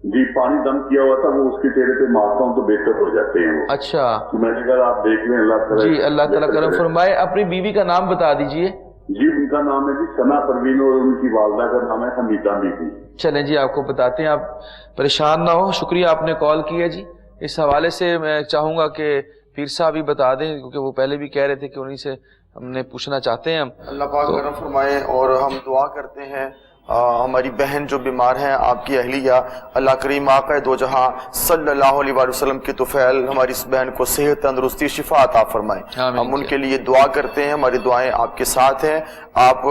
جی پانی دم کیا ہوا تھا, وہ اس کے چہرے پہ مارتا ہوں تو بہتر ہو جاتے ہیں. اچھا تو میں نے کہا آپ دیکھ لیں, اللہ تعالیٰ جی اللہ تعالیٰ کرم فرمائے. اپنی بیوی کا نام بتا دیجئے. جی ان کا نام ہے جی ثنا پروین, اور ان کی والدہ کا نام ہے حمیدہ بیوی. چلیں جی آپ کو بتاتے ہیں, آپ پریشان نہ ہو. شکریہ آپ نے کال کی ہے جی. اس حوالے سے میں چاہوں گا کہ پیر صاحب بھی بتا دیں, کیونکہ وہ پہلے بھی کہہ رہے تھے کہ انہی سے ہم نے پوچھنا چاہتے ہیں. ہم اللہ پاک کرم فرمائے, اور ہم دعا کرتے ہیں ہماری بہن جو بیمار ہیں, آپ کی اہلیہ, اللہ کریم آقا دو جہاں صلی اللہ علیہ وآلہ وسلم کی طفیل ہماری اس بہن کو صحت, تندرستی, شفا عطا فرمائیں. ہم ان کے لیے دعا کرتے ہیں, ہماری دعائیں آپ کے ساتھ ہیں. آپ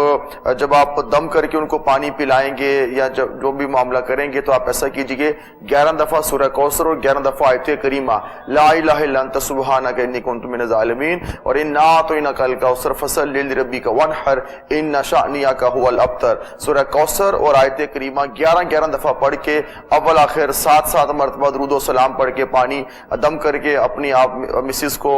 جب آپ دم کر کے ان کو پانی پلائیں گے یا جو بھی معاملہ کریں گے تو آپ ایسا کیجئے 11 دفعہ سورہ کوثر اور 11 دفعہ آیت کریمہ لا الہ الا انت سبحانک انی کنت من الظالمین, اور انا اعطیناک الکوثر فصلی لربک وانحر ان شانئک هو الابتر. سورہ کوثر اور آیت کریمہ 11 دفعہ پڑھ کے اول آخر 7 مرتبہ درود و سلام پڑھ کے پانی دم کر کے اپنی آپ مسز کو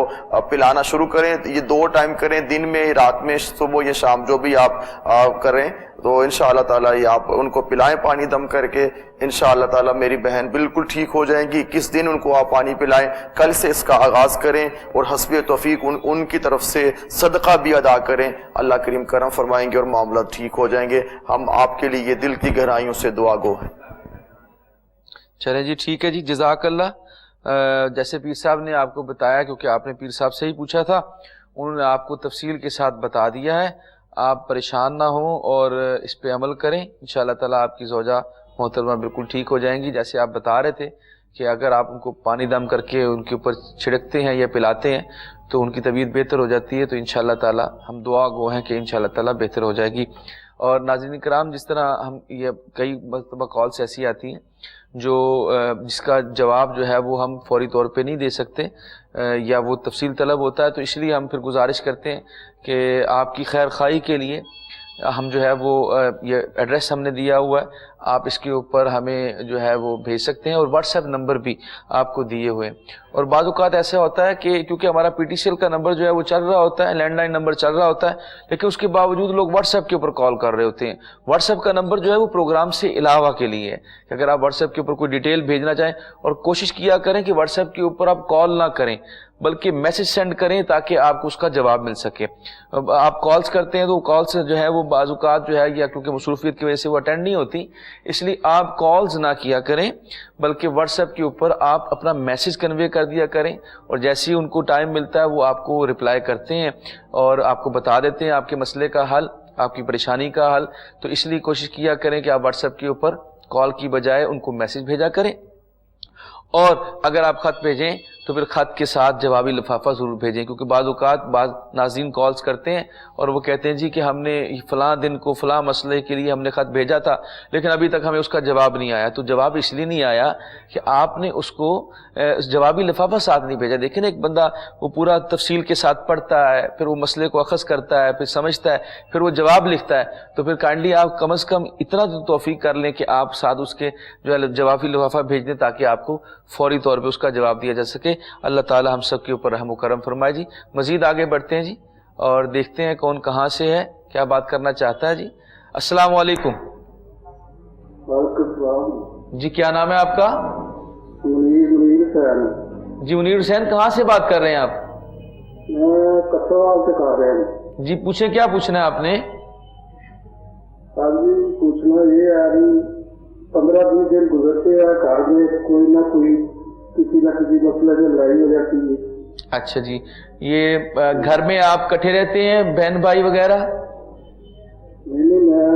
پلانا شروع کریں. یہ 2 ٹائم کریں, دن میں, رات میں, صبح یا شام, جو بھی آپ کریں, تو انشاءاللہ تعالی آپ ان کو پلائیں پانی دم کر کے. انشاءاللہ تعالی میری بہن بالکل ٹھیک ہو جائیں گی. کس دن ان کو آپ پانی پلائیں, کل سے اس کا آغاز کریں اور حسب توفیق ان کی طرف سے صدقہ بھی ادا کریں. اللہ کریم کرم فرمائیں گے اور معاملات ٹھیک ہو جائیں گے. ہم آپ کے لیے یہ دل کی گہرائیوں سے دعا گو ہیں. چلیں جی ٹھیک ہے جی, جزاک اللہ. جیسے پیر صاحب نے آپ کو بتایا, کیونکہ آپ نے پیر صاحب سے ہی پوچھا تھا, انہوں نے آپ کو تفصیل کے ساتھ بتا دیا ہے. آپ پریشان نہ ہوں اور اس پہ عمل کریں. انشاءاللہ تعالیٰ آپ کی زوجہ محترمہ بالکل ٹھیک ہو جائیں گی. جیسے آپ بتا رہے تھے کہ اگر آپ ان کو پانی دم کر کے ان کے اوپر چھڑکتے ہیں یا پلاتے ہیں تو ان کی طبیعت بہتر ہو جاتی ہے. تو انشاءاللہ تعالیٰ ہم دعا گو ہیں کہ انشاءاللہ تعالیٰ بہتر ہو جائے گی. اور ناظرین کرام, جس طرح ہم یہ کئی مرتبہ کالس ایسی آتی ہیں جو جس کا جواب جو ہے وہ ہم فوری طور پہ نہیں دے سکتے یا وہ تفصیل طلب ہوتا ہے, تو اس لیے ہم پھر گزارش کرتے ہیں کہ آپ کی خیر خواہی کے لیے ہم جو ہے وہ یہ ایڈریس ہم نے دیا ہوا ہے, آپ اس کے اوپر ہمیں جو ہے وہ بھیج سکتے ہیں. اور واٹس ایپ نمبر بھی آپ کو دیے ہوئے ہیں. اور بعض اوقات ایسا ہوتا ہے کہ کیونکہ ہمارا پی ٹی سی ایل کا نمبر جو ہے وہ چل رہا ہوتا ہے, لینڈ لائن نمبر چل رہا ہوتا ہے, لیکن اس کے باوجود لوگ واٹس ایپ کے اوپر کال کر رہے ہوتے ہیں. واٹس ایپ کا نمبر جو ہے وہ پروگرام سے علاوہ کے لیے ہے کہ اگر آپ واٹس ایپ کے اوپر کوئی ڈیٹیل بھیجنا چاہیں, اور کوشش کیا کریں کہ واٹس ایپ کے اوپر آپ کال نہ کریں بلکہ میسج سینڈ کریں تاکہ آپ کو اس کا جواب مل سکے. آپ کالز کرتے ہیں تو کالز جو ہے وہ بعض اوقات جو ہے یا کیونکہ مصروفیت کی وجہ سے وہ اٹینڈ نہیں ہوتی, اس لیے آپ کالز نہ کیا کریں بلکہ واٹس ایپ کے اوپر آپ اپنا میسج کنوے کر دیا کریں, اور جیسے ہی ان کو ٹائم ملتا ہے وہ آپ کو رپلائی کرتے ہیں اور آپ کو بتا دیتے ہیں آپ کے مسئلے کا حل, آپ کی پریشانی کا حل. تو اس لیے کوشش کیا کریں کہ آپ واٹس ایپ کے اوپر کال کی بجائے ان کو میسج بھیجا کریں. اور اگر آپ خط بھیجیں تو پھر خط کے ساتھ جوابی لفافہ ضرور بھیجیں, کیونکہ بعض اوقات بعض ناظرین کالز کرتے ہیں اور وہ کہتے ہیں جی کہ ہم نے فلاں دن کو فلاں مسئلے کے لیے ہم نے خط بھیجا تھا لیکن ابھی تک ہمیں اس کا جواب نہیں آیا. تو جواب اس لیے نہیں آیا کہ آپ نے اس کو جوابی لفافہ ساتھ نہیں بھیجا. دیکھیں ایک بندہ وہ پورا تفصیل کے ساتھ پڑھتا ہے, پھر وہ مسئلے کو اخذ کرتا ہے, پھر سمجھتا ہے, پھر وہ جواب لکھتا ہے, تو پھر کائنڈلی آپ کم از کم اتنا توفیق کر لیں کہ آپ ساتھ اس کے جو ہے جوابی لفافہ بھیج دیں تاکہ آپ کو فوری طور پہ اس کا جواب دیا جا سکے. اللہ تعالی ہم سب کے اوپر رحم و کرم فرمائے جی. مزید آگے بڑھتے ہیں جی اور دیکھتے ہیں کون کہاں سے ہے, کیا بات کرنا چاہتا ہے جی. السلام علیکم. جی کیا نام ہے آپ کا؟ جی منیر حسین, کہاں سے بات کر رہے ہیں آپ؟ میں کسوال سے کر رہا ہوں. جی پوچھیں, کیا پوچھنا ہے آپ نے؟ پوچھنا یہ ہے 15-20 دن گزرتے ہیں گھر میں کوئی نہ کوئی کسی نہ کسی مسئلے میں لڑائی ہو جاتی ہے. اچھا جی, یہ گھر میں آپ اکٹھے رہتے ہیں بہن بھائی وغیرہ؟ نہیں, میں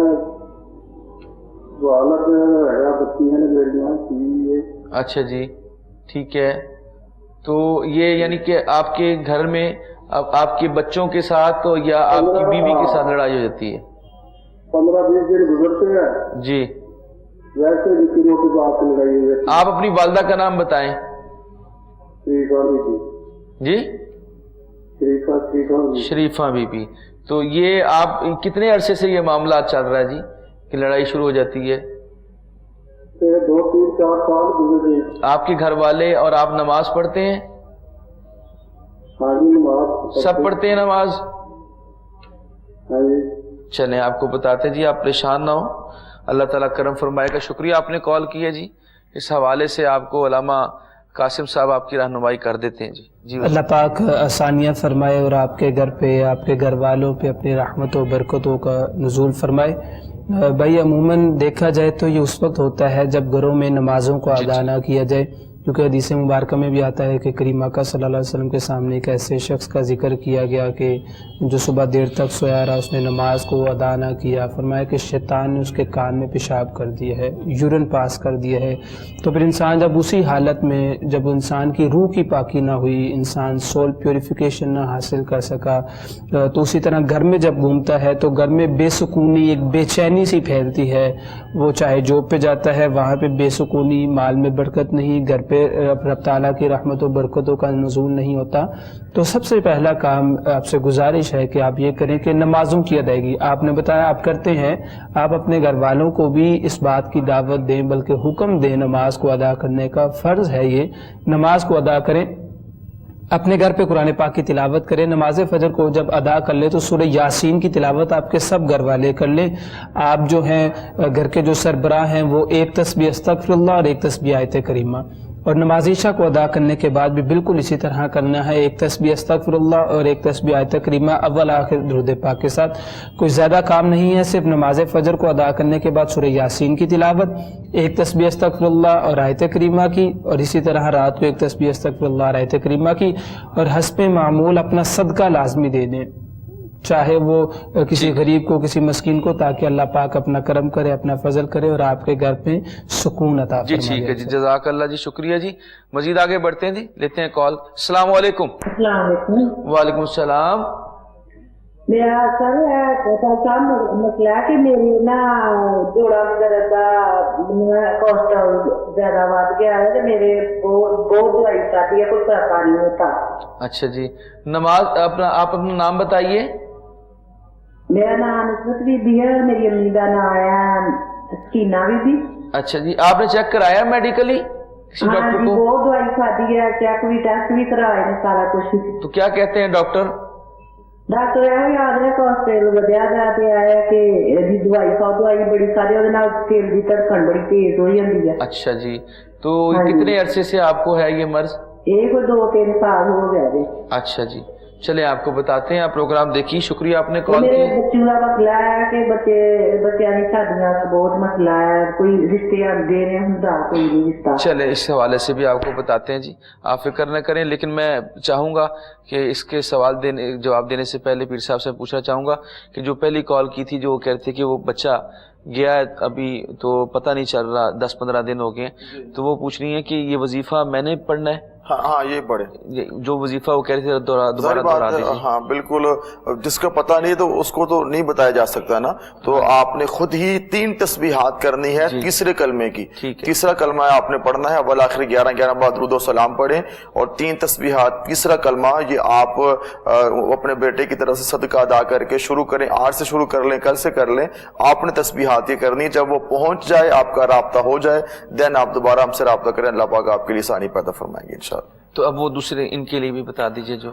والد ہے, بچیاں نے بیٹیاں کی. اچھا جی ٹھیک ہے. تو یہ یعنی کہ آپ کے گھر میں آپ کے بچوں کے ساتھ یا آپ کی بیوی کے ساتھ لڑائی ہو جاتی ہے؟ 15-20 دن گزرتے ہیں جی. ویسے لڑائی ہو جاتی ہے. آپ اپنی والدہ کا نام بتائیں. جی شریفہ بی بی. تو یہ آپ کتنے عرصے سے یہ معاملات چل رہا ہے جی کہ لڑائی شروع ہو جاتی ہے؟ 2-3-4 سال گزرے. آپ کے گھر والے اور آپ نماز پڑھتے ہیں؟ ہاں جی, نماز سب پڑھتے ہیں نماز؟ ہاں جی. چلیں آپ کو بتاتے جی, آپ پریشان نہ ہو, اللہ تعالیٰ کرم فرمائے گا. شکریہ آپ نے کال کی ہے جی. اس حوالے سے آپ کو علامہ قاسم صاحب آپ کی رہنمائی کر دیتے ہیں جی. جی اللہ پاک آسانیاں فرمائے اور آپ کے گھر پہ آپ کے گھر والوں پہ اپنی رحمت و برکتوں کا نزول فرمائے. بھائی عموماً دیکھا جائے تو یہ اس وقت ہوتا ہے جب گھروں میں نمازوں کو ادا نہ کیا جائے, کیونکہ حدیث مبارکہ میں بھی آتا ہے کہ کریم آقا صلی اللہ علیہ وسلم کے سامنے ایک ایسے شخص کا ذکر کیا گیا کہ جو صبح دیر تک سویا رہا, اس نے نماز کو ادا نہ کیا. فرمایا کہ شیطان نے اس کے کان میں پیشاب کر دیا ہے, یورین پاس کر دیا ہے. تو پھر انسان جب اسی حالت میں, جب انسان کی روح کی پاکی نہ ہوئی, انسان سول پیوریفیکیشن نہ حاصل کر سکا, تو اسی طرح گھر میں جب گھومتا ہے تو گھر میں بے سکونی, ایک بے چینی سی پھیلتی ہے. وہ چاہے جاب پہ جاتا ہے وہاں پہ بے سکونی, مال میں برکت نہیں, گھر پہ رب تعالیٰ کی رحمت و برکتوں کا نزول نہیں ہوتا. تو سب سے پہلا کام آپ سے گزارش ہے کہ آپ یہ کریں کہ نمازوں کی ادائیگی, آپ نے بتایا آپ کرتے ہیں, آپ اپنے گھر والوں کو بھی اس بات کی دعوت دیں, بلکہ حکم دیں نماز کو ادا کرنے کا. فرض ہے یہ, نماز کو ادا کریں. اپنے گھر پہ قرآن پاک کی تلاوت کریں. نماز فجر کو جب ادا کر لیں تو سورہ یاسین کی تلاوت آپ کے سب گھر والے کر لیں. آپ جو ہیں گھر کے جو سربراہ ہیں وہ ایک تسبیح استغفر اللہ اور ایک تسبیح آیت کریمہ. اور نماز عشاء کو ادا کرنے کے بعد بھی بالکل اسی طرح کرنا ہے, ایک تسبیح استغفر اللہ اور ایک تسبیح آیت کریمہ اول آخر درود پاک کے ساتھ. کوئی زیادہ کام نہیں ہے, صرف نماز فجر کو ادا کرنے کے بعد سورہ یاسین کی تلاوت, ایک تسبیح استغفر اللہ اور آیت کریمہ کی, اور اسی طرح رات کو ایک تسبیح استغفر اللہ اور آیت کریمہ کی. اور حسب معمول اپنا صدقہ لازمی دے دیں, چاہے وہ کسی غریب کو, کسی مسکین کو, تاکہ اللہ پاک اپنا کرم کرے, اپنا فضل کرے اور آپ کے گھر پہ سکون عطا فرمائے. جی ٹھیک ہے جی, جزاک اللہ جی, شکریہ جی. مزید آگے بڑھتے ہیں جی, لیتے ہیں کال. السلام علیکم. السلام علیکم. وعلیکم السلام. میرا سر مسئلہ ہے کہ میری نا جوڑا وغیرہ کا کوسٹرول زیادہ بڑھ گیا ہے, میرے بہت دوائی کھاتی ہے, کوئی فرق نہیں ہوتا. اچھا جی, نماز آپ اپنا نام بتائیے. میرا نام نسبت بی بی ہے, میری امی کا نام ہے سکینہ بی بی. اچھا جی, آپ نے چیک کرایا میڈیکلی کسی ڈاکٹر کو؟ بہت دوائی کھاتی ہے, چیک بھی ٹیسٹ بھی کرائے ہیں, سارا کچھ. تو کیا کہتے ہیں ڈاکٹر؟ ڈاکٹر یہ یاد ہے کوسٹرول ودیا جاتے آیا کہ دوائی کھاؤ, دوائی بڑی ساری وہ دل کی دھڑکن بڑی تیز ہو جاتی ہے. اچھا جی, تو کتنے عرصے سے آپ کو ہے یہ مرض؟ یہ کوئی 2-3 سال ہو گئے. اچھا جی, چلے آپ کو بتاتے ہیں, آپ پروگرام دیکھیے, شکریہ آپ نے کال میرے کی. بچوں کا مسئلہ ہے کہ بچیاں کی شادیاں کا بہت مسئلہ ہے, کوئی رشتے دے رہے ہوں کوئی نہیں رشتہ. چلے اس حوالے سے بھی آپ کو بتاتے ہیں جی, آپ فکر نہ کریں. لیکن میں چاہوں گا کہ اس کے جواب دینے سے پہلے پیر صاحب سے پوچھنا چاہوں گا کہ جو پہلی کال کی تھی, جو وہ کہتے کہ وہ بچہ گیا ہے ابھی تو پتہ نہیں چل رہا, 10-15 دن ہو گئے, تو وہ پوچھ رہی ہیں کہ یہ وظیفہ میں نے پڑھنا ہے؟ ہاں یہ پڑھے جو وظیفہ وہ کہہ رہے تھے دوبارہ دہرا دیجیے. ہاں بالکل, جس کا پتہ نہیں تو اس کو تو نہیں بتایا جا سکتا نا, تو آپ نے خود ہی 3 تسبیحات کرنی ہے تیسرے کلمے کی. تیسرا کلمہ آپ نے پڑھنا ہے, اول آخر 11 بار درود و سلام پڑھیں, اور 3 تسبیحات. تیسرا کلمہ یہ آپ اپنے بیٹے کی طرف سے صدقہ ادا کر کے شروع کریں, آج سے شروع کر لیں, کل سے کر لیں. آپ نے تسبیحات یہ کرنی, جب وہ پہنچ جائے, آپ کا رابطہ ہو جائے, دین آپ دوبارہ ہم سے رابطہ کریں, اللہ پاک آپ کے لیے آسانی پیدا فرمائیں گے انشاءاللہ. تو اب وہ دوسرے ان کے لیے بھی بتا دیجئے جو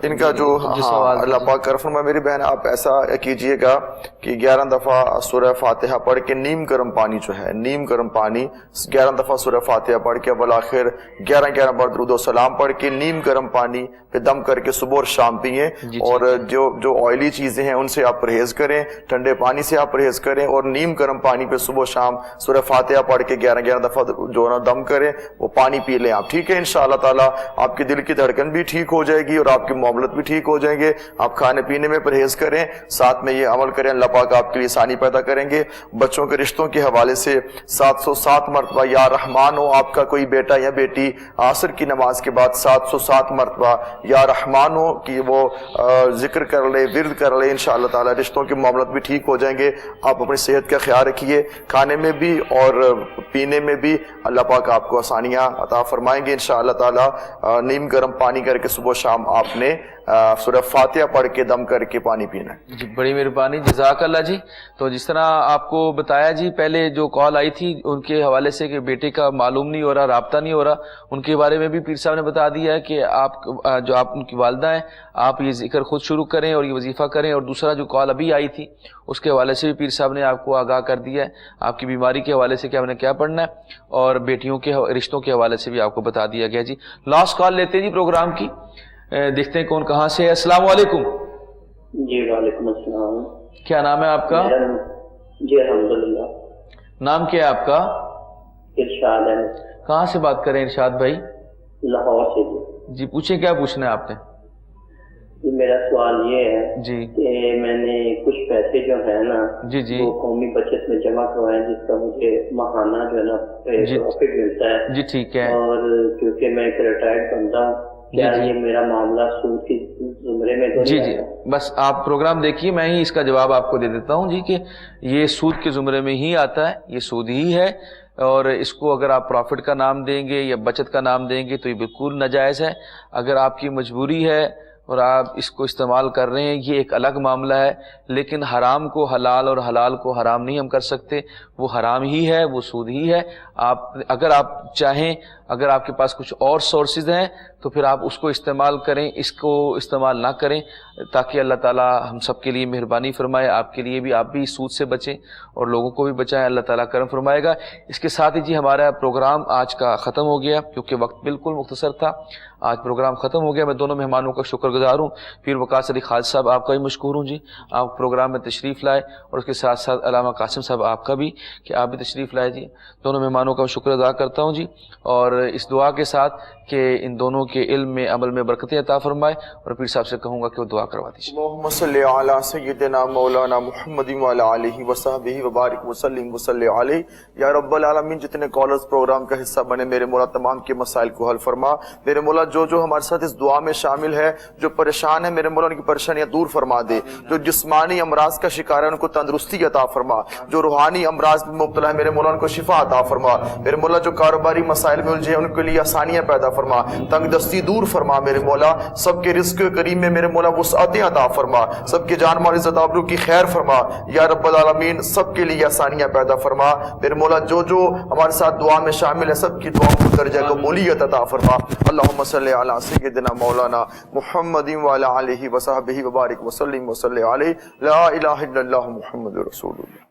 ان کا جو اللہ پاک کر فرمائے. میری بہن آپ ایسا کیجئے گا کہ 11 دفعہ سورہ فاتحہ پڑھ کے نیم گرم پانی جو ہے, نیم گرم پانی 11 دفعہ سورہ فاتحہ پڑھ کے اول آخر 11 بار درود و سلام پڑھ کے نیم گرم پانی پہ دم کر کے صبح اور شام پئیں. اور جو آئلی چیزیں ہیں ان سے آپ پرہیز کریں, ٹھنڈے پانی سے آپ پرہیز کریں, اور نیم گرم پانی پہ صبح شام سورہ فاتحہ پڑھ کے 11 دفعہ جو نا دم کریں, وہ پانی پی لیں آپ. ٹھیک ہے, انشاءاللہ تعالیٰ آپ کی دل کی دھڑکن بھی ٹھیک ہو جائے گی اور آپ کی معاملت بھی ٹھیک ہو جائیں گے. آپ کھانے پینے میں پرہیز کریں, ساتھ میں یہ عمل کریں, اللہ پاک آپ کے لیے آسانی پیدا کریں گے. بچوں کے رشتوں کے حوالے سے 707 مرتبہ یا رحمان ہو, آپ کا کوئی بیٹا یا بیٹی عصر کی نماز کے بعد 707 مرتبہ یا رحمان ہو کہ وہ ذکر کر لے, ورد کر لے, انشاءاللہ تعالی رشتوں کی معاملت بھی ٹھیک ہو جائیں گے. آپ اپنی صحت کا خیال رکھیے, کھانے میں بھی اور پینے میں بھی اللہ پاک آپ کو آسانیاں عطا فرمائیں گے انشاءاللہ تعالی. نیم گرم پانی کر کے صبح شام آپ نے سورہ فاتحہ پڑھ کے دم کر کے پانی پینا ہے. جی بڑی مہربانی, جزاک اللہ جی. تو جس طرح آپ کو بتایا جی, پہلے جو کال آئی تھی ان کے حوالے سے کہ بیٹے کا معلوم نہیں ہو رہا, رابطہ نہیں ہو رہا, ان کے بارے میں بھی پیر صاحب نے بتا دیا ہے کہ آپ ان کی والدہ ہیں, آپ یہ ذکر خود شروع کریں اور یہ وظیفہ کریں. اور دوسرا جو کال ابھی آئی تھی اس کے حوالے سے بھی پیر صاحب نے آپ کو آگاہ کر دیا ہے, آپ کی بیماری کے حوالے سے کہ آپ نے کیا پڑھنا ہے, اور بیٹیوں کے رشتوں کے حوالے سے بھی آپ کو بتا دیا گیا. جی لاسٹ کال لیتے ہیں جی پروگرام کی, دیکھتے ہیں کون کہاں سے ہے. السلام علیکم. جی وعلیکم السلام. کیا نام ہے آپ کا؟ جی الحمدللہ. نام کیا ہے آپ کا؟ ارشاد ہے. کہاں سے بات کریں ارشاد بھائی؟ لاہور سے. جی پوچھیں, کیا پوچھنا ہے آپ نے؟ میرا سوال یہ ہے جی کہ میں نے کچھ پیسے جو ہے نا جی وہ قومی بچت میں جمع کروائے, جس کا مجھے ماہانہ جو ہے نا پروفٹ ملتا ہے. جی ٹھیک ہے. اور کیونکہ میں ایک ریٹائرڈ بندہ ہوں, کیا یہ میرا معاملہ سود کے زمرے میں تو جی بس آپ پروگرام دیکھیے, میں ہی اس کا جواب آپ کو دے دیتا ہوں جی, کہ یہ سود کے زمرے میں ہی آتا ہے, یہ سود ہی ہے. اور اس کو اگر آپ پروفٹ کا نام دیں گے یا بچت کا نام دیں گے تو یہ بالکل ناجائز ہے. اگر آپ کی مجبوری ہے اور آپ اس کو استعمال کر رہے ہیں، یہ ایک الگ معاملہ ہے، لیکن حرام کو حلال اور حلال کو حرام نہیں ہم کر سکتے، وہ حرام ہی ہے، وہ سود ہی ہے۔ اگر آپ چاہیں، اگر آپ کے پاس کچھ اور سورسز ہیں تو پھر آپ اس کو استعمال کریں، اس کو استعمال نہ کریں، تاکہ اللہ تعالیٰ ہم سب کے لیے مہربانی فرمائے، آپ کے لیے بھی، آپ بھی سود سے بچیں اور لوگوں کو بھی بچائیں، اللہ تعالیٰ کرم فرمائے گا۔ اس کے ساتھ ہی جی ہمارا پروگرام آج کا ختم ہو گیا، کیونکہ وقت بالکل مختصر تھا، آج پروگرام ختم ہو گیا۔ میں دونوں مہمانوں کا شکر گزار ہوں، پیر وقاص علی خالد صاحب آپ کا بھی مشکور ہوں جی، آپ پروگرام میں تشریف لائے، اور اس کے ساتھ ساتھ علامہ قاسم صاحب آپ کا بھی کہ آپ بھی تشریف لائے جی، دونوں مہمانوں کا شکر ادا کرتا ہوں جی، اور اس دعا کے ساتھ کہ ان دونوں کے علم میں عمل میں برکتیں عطا فرمائے، اور پیر صاحب سے کہوں گا کہ وہ دعا کروا دیجیے۔ اللہم صلی علی سیدنا مولانا محمد وعلی آلہ وصحبہ وبارک وسلم وصلی علیہ۔ یا رب العالمین، جتنے کالرز پروگرام کا حصہ بنے میرے مولا تمام کے مسائل کو حل فرما۔ میرے مولا جو ہمارے ساتھ اس دعا میں شامل ہے، جو پریشان ہے میرے مولا ان کی پریشانیاں دور فرما دے، جو جسمانی امراض کا شکار ہے ان کو تندرستی عطا فرما، جو روحانی امراض میں مبتلا ہے میرے مولا ان کو شفا عطا فرما۔ میرے مولا جو کاروباری مسائل میں الجھے ان کے لیے آسانیاں پیدا فرما، تنگ دستی دور فرما میرے مولا، سب کے رزق کریم میں میرے مولا وسعتیں عطا فرما، سب کے جان مال عزت آبرو کی خیر فرما یا رب العالمین، سب کے لیے آسانیاں پیدا فرما میرے مولا۔ جو ہمارے ساتھ دعا میں شامل ہے سب کی دعاؤں کو درجہ قبولیت عطا فرما۔ اللہم صلی علی سیدنا مولانا محمد وعلی آلہ وصحبہ وبارک وسلم وصلی علیہ۔ لا الہ الا اللہ محمد رسول اللہ۔